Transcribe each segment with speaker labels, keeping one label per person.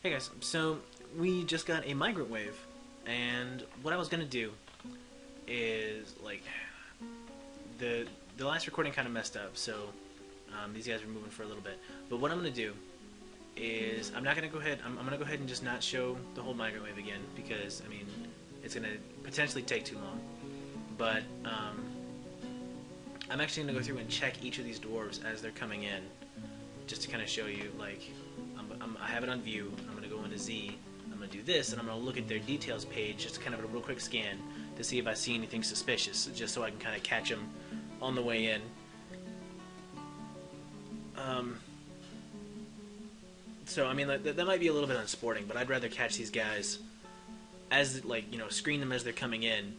Speaker 1: Hey guys, so we just got a migrant wave, and what I was gonna do is like the the last recording kind of messed up, so these guys were moving for a little bit. But what I'm gonna do is I'm not gonna go ahead. I'm gonna go ahead and just not show the whole migrant wave again because I mean it's gonna potentially take too long. But I'm actually gonna go through and check each of these dwarves as they're coming in, just to kind of show you like. I have it on view. I'm going to go into Z. I'm going to do this, and I'm going to look at their details page, just kind of a real quick scan to see if I see anything suspicious, just so I can kind of catch them on the way in. So I mean that might be a little bit unsporting, but I'd rather catch these guys as screen them as they're coming in,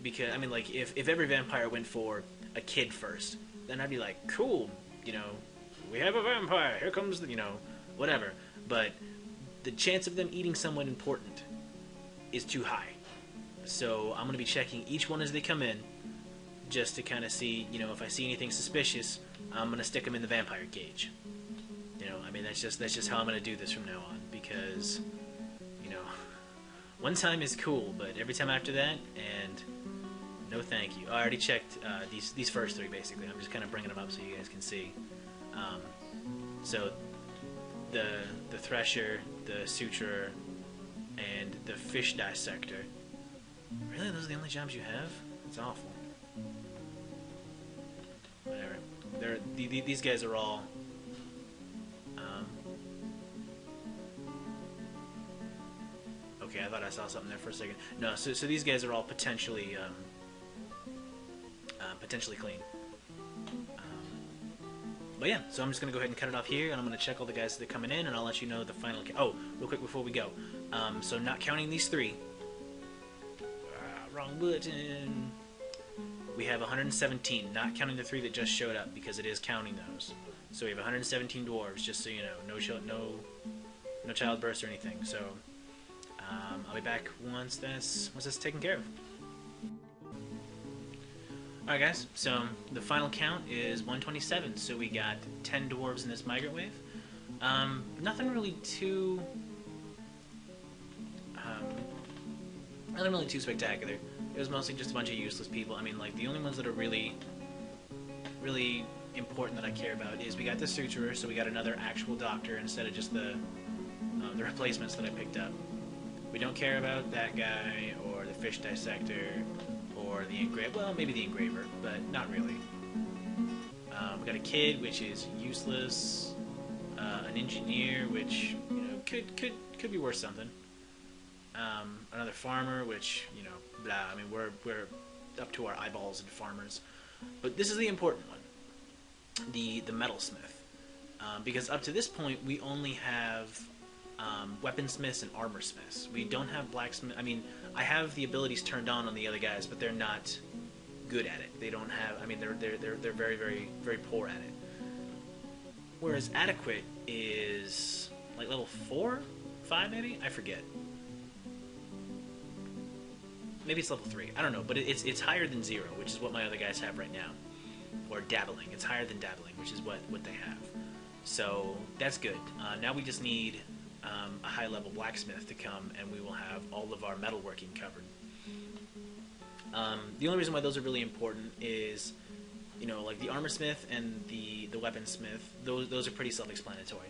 Speaker 1: because I mean if every vampire went for a kid first, then I'd be like, cool, we have a vampire. Here comes the whatever, but the chance of them eating someone important is too high. So I'm going to be checking each one as they come in, just to kind of see, if I see anything suspicious, I'm going to stick them in the vampire cage. I mean that's just how I'm going to do this from now on, because one time is cool, but every time after that, and no thank you. I already checked these first three basically. I'm just kind of bringing them up so you guys can see. So the thresher, the suturer, and the fish dissector. Really, those are the only jobs you have? It's awful. Whatever. These guys are all. Okay, I thought I saw something there for a second. No, so these guys are all potentially potentially clean. But yeah, so I'm just going to go ahead and cut it off here, and I'm going to check all the guys that are coming in, and I'll let you know the final Oh, real quick before we go. So not counting these three. Wrong button. We have 117, not counting the three that just showed up, because it is counting those. So we have 117 dwarves, just so you know. No childbirths or anything. So I'll be back once that's taken care of. Alright guys, so the final count is 127, so we got 10 dwarves in this migrant wave. Nothing really too spectacular. It was mostly just a bunch of useless people. I mean, like, the only ones that are really important that I care about is we got the suturer, so we got another actual doctor instead of just the replacements that I picked up. We don't care about that guy, or the fish dissector, or the engraver. Well, maybe the engraver, but not really. We got a kid, which is useless. An engineer, which could be worth something. Another farmer, which blah. I mean, we're up to our eyeballs in farmers. But this is the important one, the metalsmith, because up to this point we only have weaponsmiths and armorsmiths. We don't have blacksmith. I mean, I have the abilities turned on the other guys, but they're not good at it. They don't have. I mean, they're very, very, very poor at it. Whereas adequate is like level 4, 5, maybe. I forget. Maybe it's level 3. I don't know, but it's higher than 0, which is what my other guys have right now. Or dabbling. It's higher than dabbling, which is what they have. So that's good. Now we just need a high-level blacksmith to come, and we will have all of our metalworking covered. The only reason why those are really important is, like the armorsmith and the weaponsmith, those are pretty self-explanatory.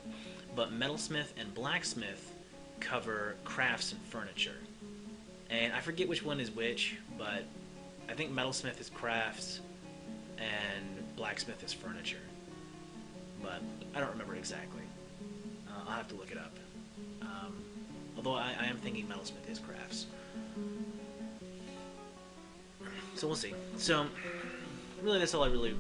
Speaker 1: But metalsmith and blacksmith cover crafts and furniture. And I forget which one is which, but I think metalsmith is crafts and blacksmith is furniture. But I don't remember exactly. I'll have to look it up. Although I am thinking metalsmith is crafts. So we'll see. So, really that's all I really,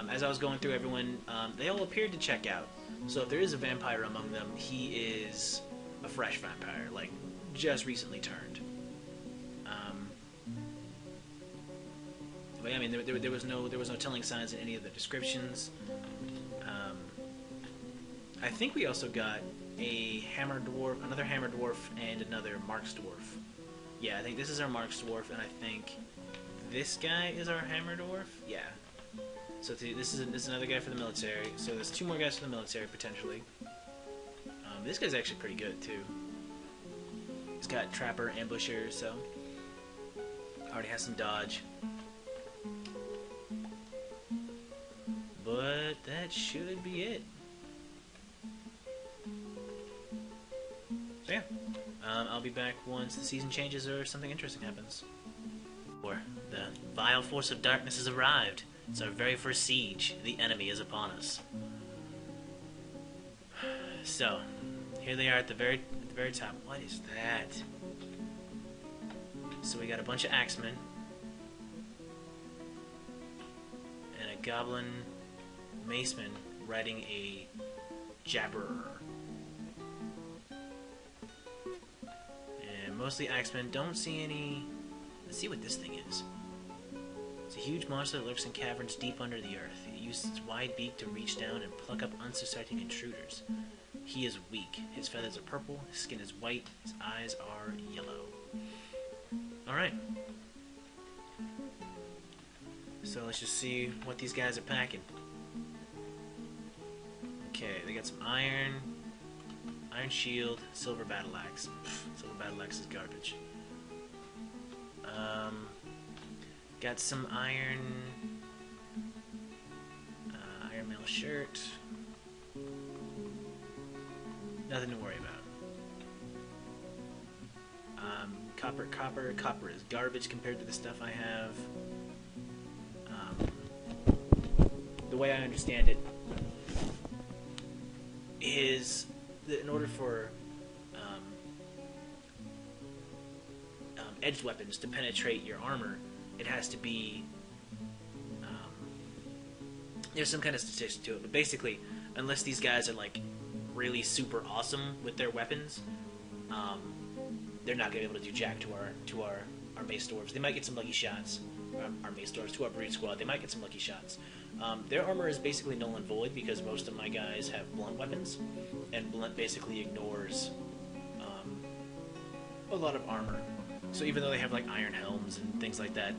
Speaker 1: as I was going through everyone, they all appeared to check out. So if there is a vampire among them, he is a fresh vampire, like, just recently turned. But yeah, I mean, there was no telling signs in any of the descriptions. I think we also got a hammer dwarf, another hammer dwarf, and another marks dwarf. Yeah, I think this is our marks dwarf, and I think this guy is our hammer dwarf. Yeah. So this is another guy for the military. So there's 2 more guys for the military potentially. This guy's actually pretty good too. He's got trapper, ambusher, so already has some dodge. But that should be it. So yeah, I'll be back once the season changes or something interesting happens. Or the vile force of darkness has arrived. It's our very first siege. The enemy is upon us. So, here they are at the very top. What is that? So we got a bunch of axemen and a goblin maceman riding a jabberer. And mostly axemen. Don't see any. Let's see what this thing is. It's a huge monster that lurks in caverns deep under the earth. It uses its wide beak to reach down and pluck up unsuspecting intruders. He is weak. His feathers are purple, his skin is white, his eyes are yellow. Alright. So let's just see what these guys are packing. Okay, they got some iron shield, silver battle axe. Silver battle axe is garbage. Got some iron mail shirt. Nothing to worry about. Copper is garbage compared to the stuff I have. The way I understand it is that in order for edged weapons to penetrate your armor, it has to be there's some kind of statistic to it, but basically, unless these guys are like really super awesome with their weapons, they're not gonna be able to do jack to our mace dwarves. They might get some lucky shots. Our mace dwarves, to our breed squad, they might get some lucky shots. Their armor is basically null and void because most of my guys have blunt weapons, and blunt basically ignores a lot of armor. So even though they have like iron helms and things like that,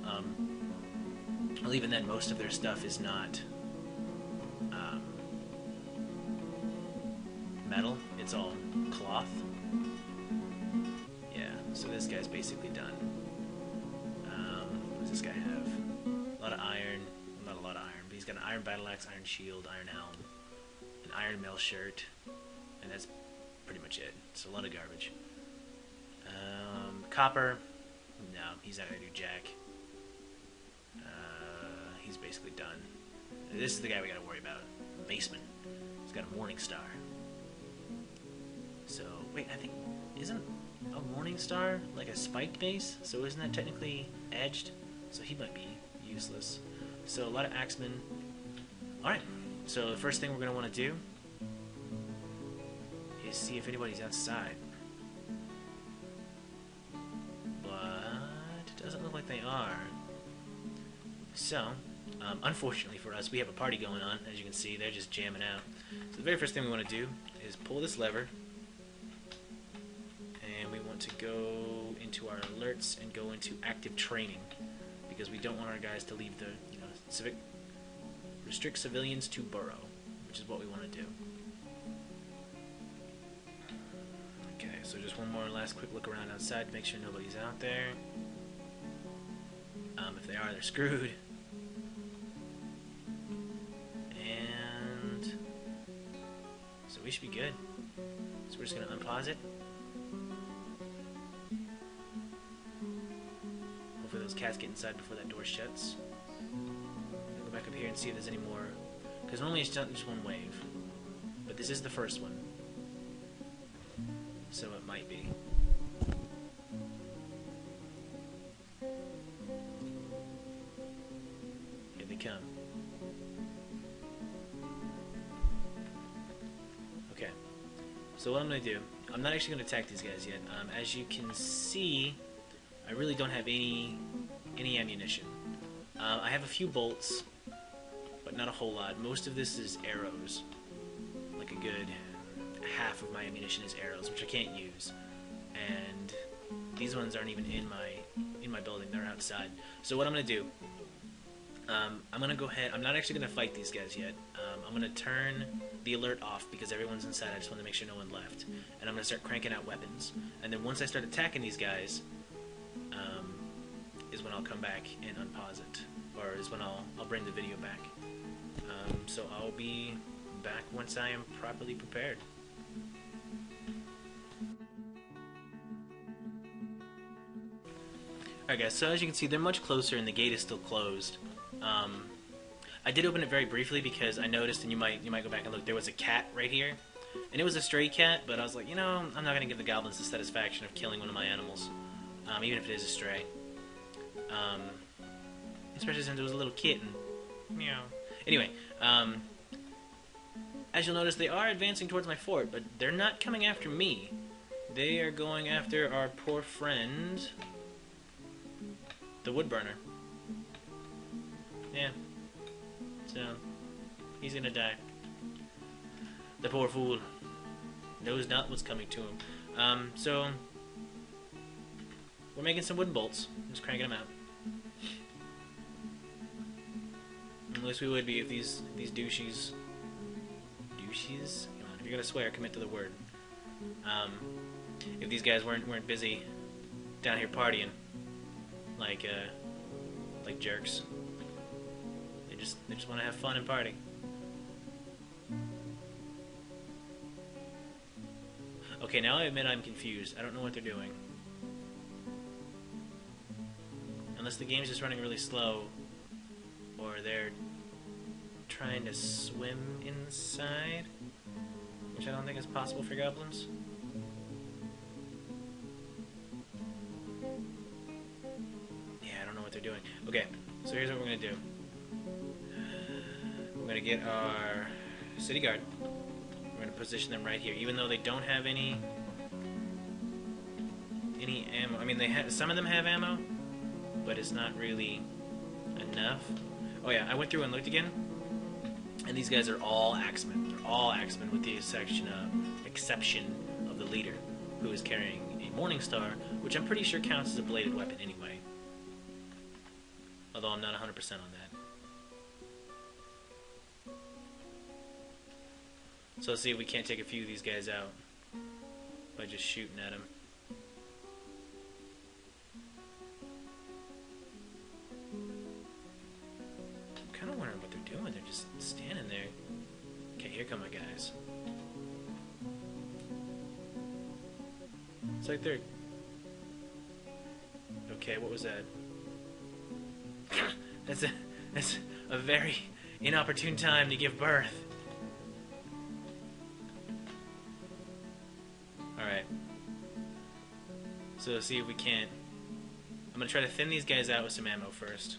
Speaker 1: well, even then, most of their stuff is not metal. It's all cloth. Yeah. So this guy's basically done. What does this guy have? A lot of iron. Not a lot of iron, but he's got an iron battle axe, iron shield, iron helm, an iron mail shirt, and that's pretty much it. It's a lot of garbage. Copper, no, he's not gonna do jack. He's basically done. This is the guy we gotta worry about. Maceman. He's got a morning star. So, wait, I think, isn't a morning star like a spiked base? So isn't that technically edged? So he might be useless. So a lot of axemen. Alright, so the first thing we're gonna want to do is see if anybody's outside. Doesn't look like they are. So, unfortunately for us, we have a party going on. As you can see, they're just jamming out. So the very first thing we want to do is pull this lever, and we want to go into our alerts and go into active training, because we don't want our guys to leave the, restrict civilians to burrow, which is what we want to do. Okay, so just one more last quick look around outside to make sure nobody's out there. If they are, they're screwed. And so we should be good. So we're just going to unpause it. Hopefully those cats get inside before that door shuts. I'll go back up here and see if there's any more. Because normally it's just one wave. But this is the first one. So it might be. Come. Okay, so what I'm going to do, I'm not actually going to attack these guys yet. As you can see, I really don't have any ammunition. I have a few bolts, but not a whole lot. Most of this is arrows. Like a good half of my ammunition is arrows, which I can't use. And these ones aren't even in my building, they're outside. So what I'm going to do, I'm gonna go ahead. I'm not actually gonna fight these guys yet. I'm gonna turn the alert off because everyone's inside. I just want to make sure no one left. And I'm gonna start cranking out weapons. And then once I start attacking these guys, is when I'll come back and unpause it, or is when I'll bring the video back. So I'll be back once I am properly prepared. Alright guys, so as you can see, they're much closer and the gate is still closed. I did open it very briefly because I noticed, and you might go back and look, there was a cat right here. And it was a stray cat, but I was like, you know, I'm not going to give the goblins the satisfaction of killing one of my animals, even if it is a stray. Especially since it was a little kitten. Meow. Anyway, as you'll notice, they are advancing towards my fort, but they're not coming after me. They are going after our poor friend, the woodburner. Yeah. So, he's gonna die. The poor fool knows not what's coming to him. So, we're making some wooden bolts. Just cranking them out. At least we would be if these douches... Douches? Come on, if you're gonna swear, commit to the word. If these guys weren't busy down here partying, like jerks. They just want to have fun and party. Okay, now I admit I'm confused. I don't know what they're doing. Unless the game's just running really slow, or they're trying to swim inside, which I don't think is possible for goblins. Yeah, I don't know what they're doing. Okay, so here's what we're gonna do. We're gonna get our city guard. We're gonna position them right here, even though they don't have any ammo. I mean, they have, some of them have ammo, but it's not really enough. Oh yeah, I went through and looked again, and these guys are all axemen. They're all axemen, with the exception of the leader, who is carrying a morning star, which I'm pretty sure counts as a bladed weapon anyway. Although I'm not 100% on that. So let's see if we can't take a few of these guys out by just shooting at them. I'm kind of wondering what they're doing. They're just standing there. Okay, here come my guys. It's like they're... Okay, what was that? That's a very inopportune time to give birth. Alright. So let's see if we can't... I'm going to try to thin these guys out with some ammo first.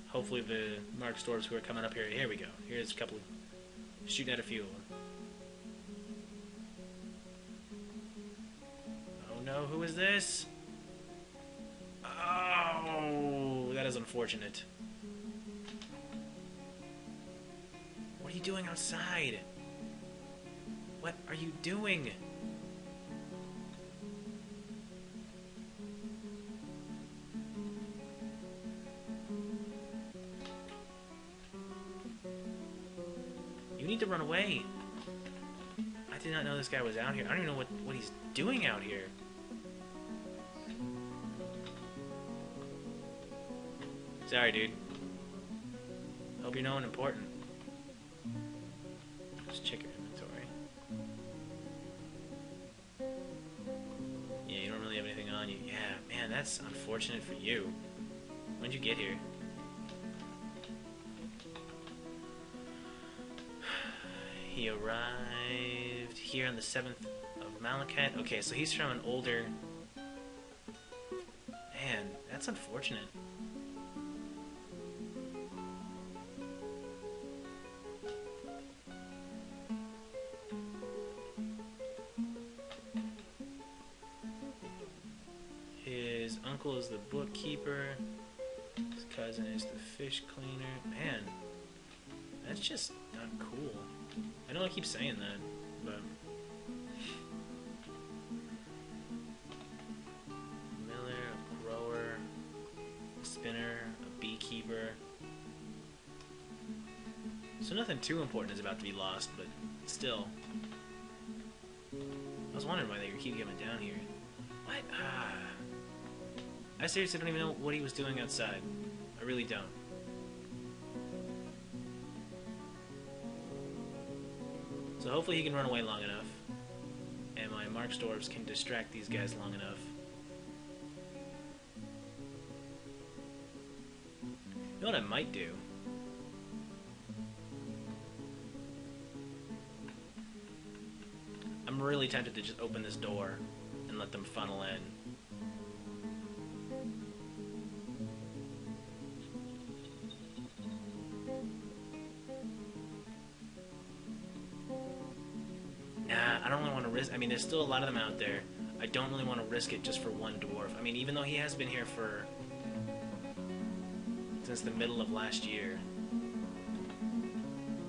Speaker 1: Hopefully the marked dwarves who are coming up here... Here we go. Here's a couple... Shooting at a few of them. Oh no, who is this? Oh, that is unfortunate. What are you doing outside? What are you doing? You need to run away. I did not know this guy was out here. I don't even know what he's doing out here. Sorry, dude. Hope you're no one important. Just check your inventory. Yeah, you don't really have anything on you. Yeah, man, that's unfortunate for you. When'd you get here? He arrived here on the 7th of Malachite. Okay, so he's from an older... Man, that's unfortunate. His uncle is the bookkeeper. His cousin is the fish cleaner. Man, that's just not cool. I know I keep saying that, but... Miller, a grower, a spinner, a So nothing too important is about to be lost, but still. I was wondering why they keep coming down here. What? I seriously don't even know what he was doing outside. I really don't. So hopefully he can run away long enough, and my Mark's Dwarfs can distract these guys long enough. You know what I might do? I'm really tempted to just open this door and let them funnel in. Nah, I don't really want to risk. I mean, there's still a lot of them out there. I don't really want to risk it just for one dwarf. I mean, even though he has been here since the middle of last year.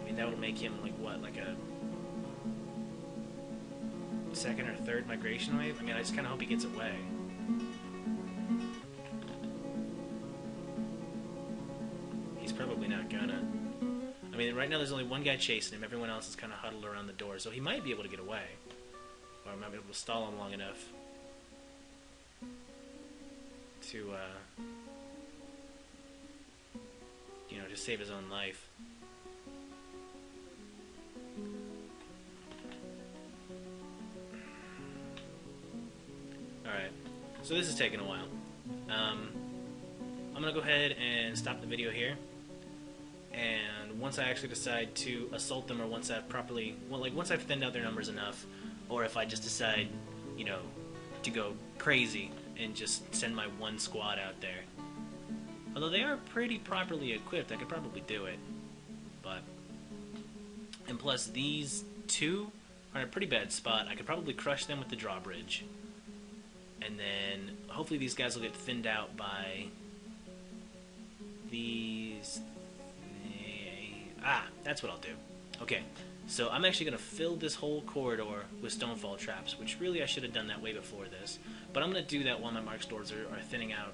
Speaker 1: I mean, that would make him like what, like a second or third migration wave? I mean, I just kind of hope he gets away. He's probably not gonna. I mean, right now there's only one guy chasing him. Everyone else is kind of huddled around the door, so he might be able to get away. Or I might be able to stall him long enough to, you know, just save his own life. Alright, so this is taking a while. I'm gonna go ahead and stop the video here. And once I actually decide to assault them, or once I've properly, well, like once I've thinned out their numbers enough, or if I just decide, you know, to go crazy and just send my one squad out there. Although they are pretty properly equipped, I could probably do it. But, and plus these two are in a pretty bad spot. I could probably crush them with the drawbridge. And then hopefully these guys will get thinned out by these. That's what I'll do. Okay, so I'm actually going to fill this whole corridor with stonefall traps, which really I should have done that way before this. But I'm going to do that while my Mark's Dwarves are thinning out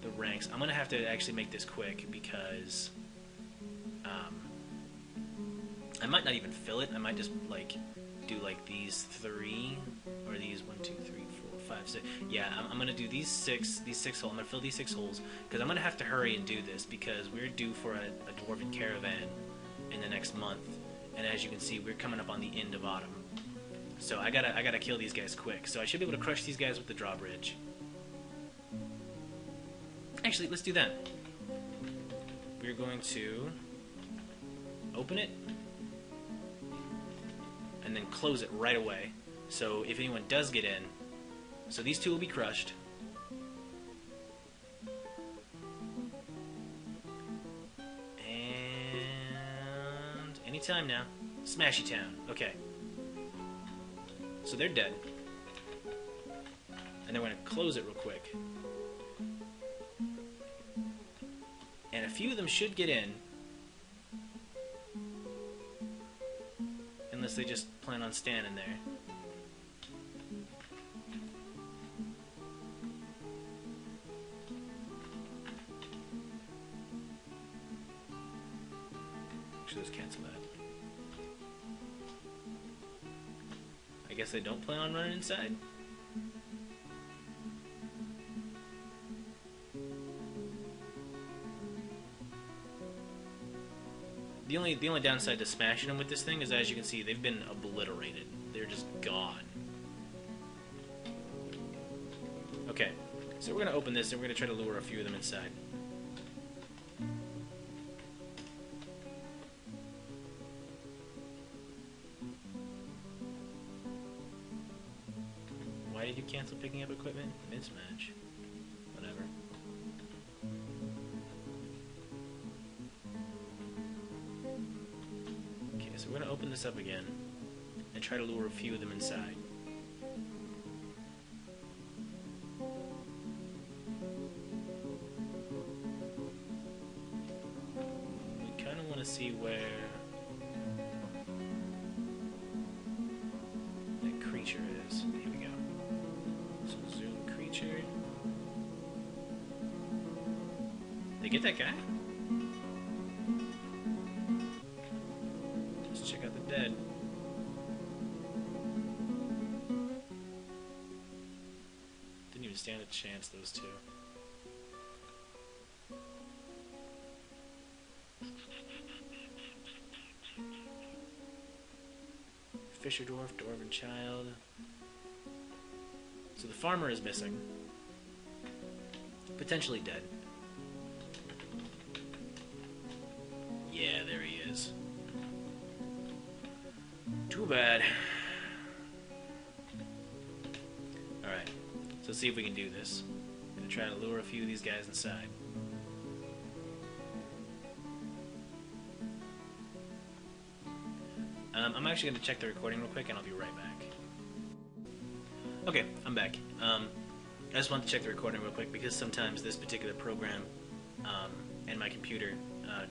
Speaker 1: the ranks. I'm going to have to actually make this quick because I might not even fill it. I might just like do like these three, or these 1, 2, 3, 4, 5, 6. Yeah, I'm gonna do these six holes. I'm gonna fill these 6 holes because I'm gonna have to hurry and do this because we're due for a dwarven caravan in the next month, and as you can see, we're coming up on the end of autumn. So I gotta kill these guys quick. So I should be able to crush these guys with the drawbridge. Actually, let's do that. We're going to open it and then close it right away. So if anyone does get in, so these 2 will be crushed. And anytime now. Smashy Town. Okay. So they're dead. And then we're going to close it real quick. And a few of them should get in. Unless they just plan on standing there. Actually, let's cancel that. I guess they don't plan on running inside? The only downside to smashing them with this thing is, as you can see, they've been obliterated. They're just gone. Okay, so we're going to open this and we're going to try to lure a few of them inside. Why did you cancel picking up equipment? Mismatch. Whatever. So we're going to open this up again and try to lure a few of them inside. We kind of want to see where that creature is. Here we go. So zoom creature. They get that guy? Let's check out the dead. Didn't even stand a chance, those two. Fisher dwarf, dwarven child. So the farmer is missing. Potentially dead. Yeah, there he is. Too bad. Alright, so let's see if we can do this. I'm gonna try to lure a few of these guys inside. I'm actually going to check the recording real quick and I'll be right back. Okay, I'm back. I just want to check the recording real quick because sometimes this particular program and my computer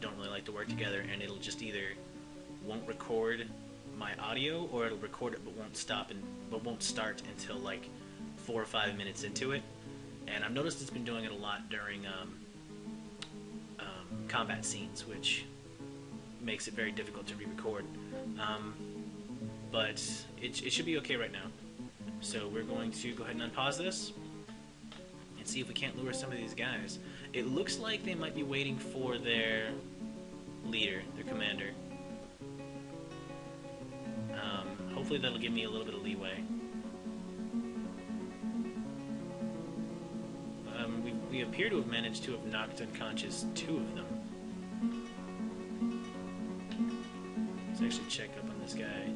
Speaker 1: don't really like to work together, and it'll just either won't record my audio or it'll record it but won't start until like 4 or 5 minutes into it. And I've noticed it's been doing it a lot during combat scenes, which makes it very difficult to re-record. But it should be okay right now. So we're going to go ahead and unpause this and see if we can't lure some of these guys. It looks like they might be waiting for their leader, their commander. Hopefully that'll give me a little bit of leeway. We appear to have managed to have knocked unconscious 2 of them. Let's actually check up on this guy.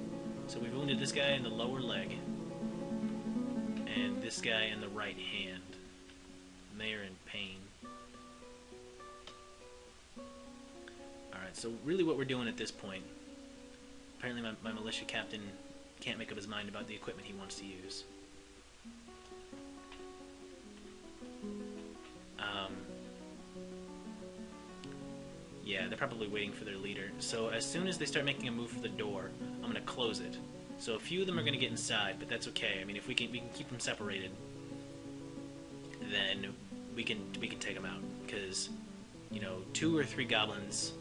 Speaker 1: So we've wounded this guy in the lower leg, and this guy in the right hand. And they are in pain. Alright, so really what we're doing at this point, apparently my militia captain can't make up his mind about the equipment he wants to use. Yeah, they're probably waiting for their leader. So as soon as they start making a move for the door, I'm going to close it. So a few of them are going to get inside, but that's okay. I mean, if we can keep them separated, then we can take them out. Because, you know, 2 or 3 goblins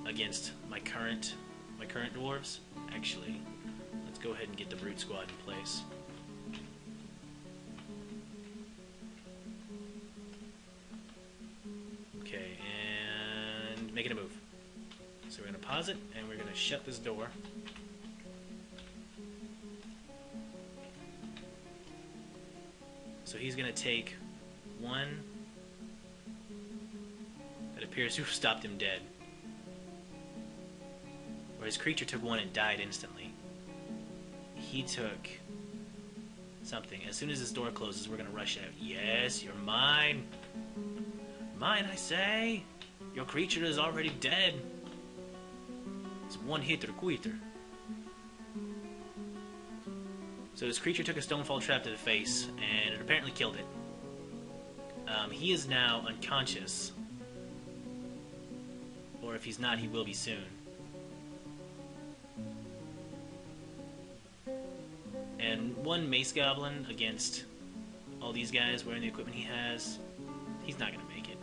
Speaker 1: against my current dwarves. Actually, let's go ahead and get the brute squad in place. Okay, and making a move. So we're going to pause it, and we're going to shut this door. So he's going to take 1 that appears to have stopped him dead. Where his creature took 1 and died instantly. He took something. As soon as this door closes, we're going to rush out. Yes, you're mine. Mine, I say. Your creature is already dead. It's one-hitter quitter. So his creature took a stonefall trap to the face, and it apparently killed it. He is now unconscious. Or if he's not, he will be soon. And 1 mace goblin against all these guys wearing the equipment he has, he's not going to make it.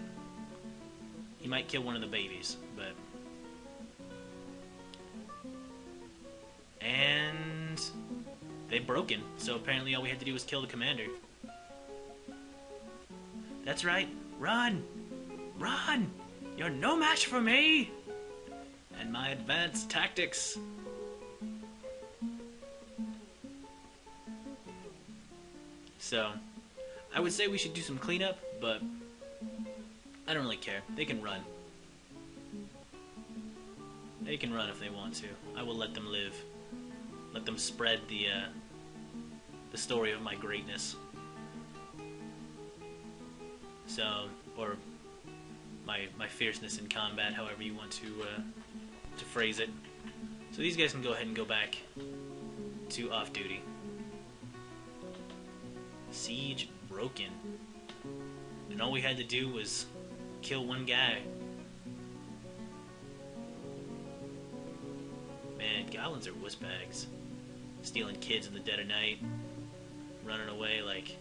Speaker 1: He might kill one of the babies, but... And... they've broken, so apparently all we had to do was kill the commander. That's right. Run! Run! You're no match for me! And my advanced tactics. So, I would say we should do some cleanup, but I don't really care. They can run. They can run if they want to. I will let them live. Let them spread the story of my greatness. So, or my fierceness in combat, however you want to phrase it. So these guys can go ahead and go back to off-duty. Siege broken. And all we had to do was kill 1 guy. Man, goblins are wussbags. Stealing kids in the dead of night. Running away like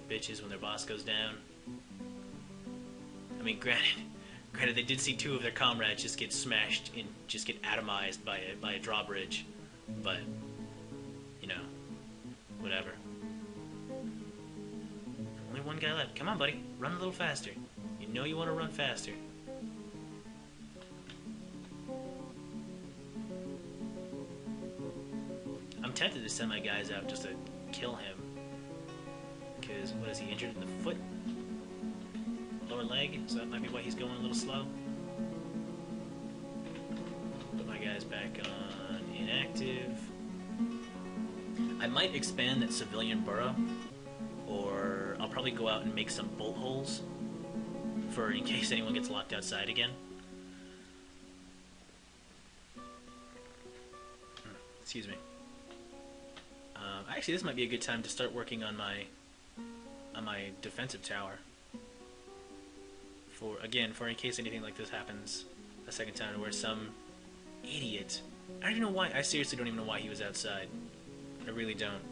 Speaker 1: bitches when their boss goes down. I mean, Granted, they did see two of their comrades just get smashed and just get atomized by a drawbridge, but you know, whatever. Only one guy left. Come on, buddy, run a little faster. You know you want to run faster. I'm tempted to send my guys out just to kill him. Because, what is he, injured in the foot? Lower leg? So that might be why he's going a little slow. Put my guys back on inactive. I might expand that civilian burrow. Or I'll probably go out and make some bolt holes for in case anyone gets locked outside again. Excuse me. Actually, this might be a good time to start working on my defensive tower. For in case anything like this happens a second time, where some idiot. I don't even know why. I seriously don't even know why he was outside. I really don't.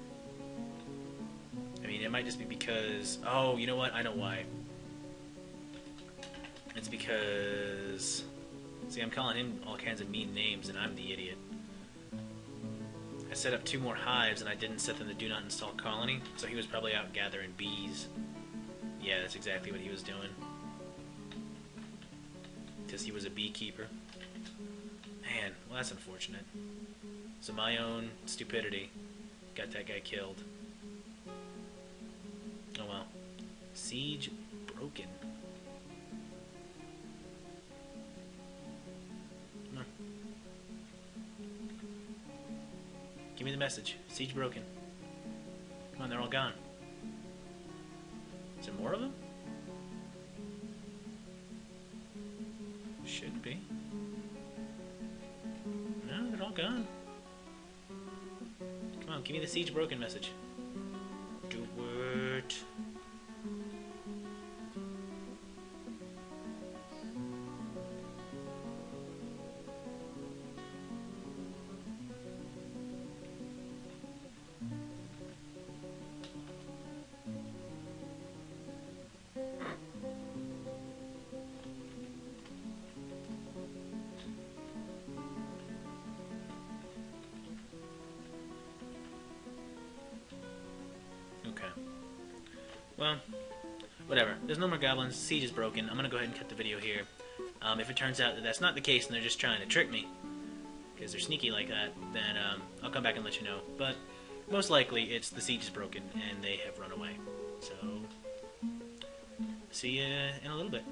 Speaker 1: I mean, it might just be because... Oh, you know what? I know why. It's because... See, I'm calling him all kinds of mean names, and I'm the idiot. I set up 2 more hives, and I didn't set them to do not install colony, so he was probably out gathering bees. Yeah, that's exactly what he was doing. Because he was a beekeeper. Man, well, that's unfortunate. So my own stupidity got that guy killed. Oh well. Siege broken. Come on. Give me the message. Siege broken. Come on, they're all gone. Is there more of them? Should be. No, they're all gone. Come on, give me the siege broken message. Do it. Okay. Well, whatever. There's no more goblins. Siege is broken. I'm going to go ahead and cut the video here. If it turns out that that's not the case and they're just trying to trick me, because they're sneaky like that, then I'll come back and let you know. But most likely it's the siege is broken and they have run away. So, see you in a little bit.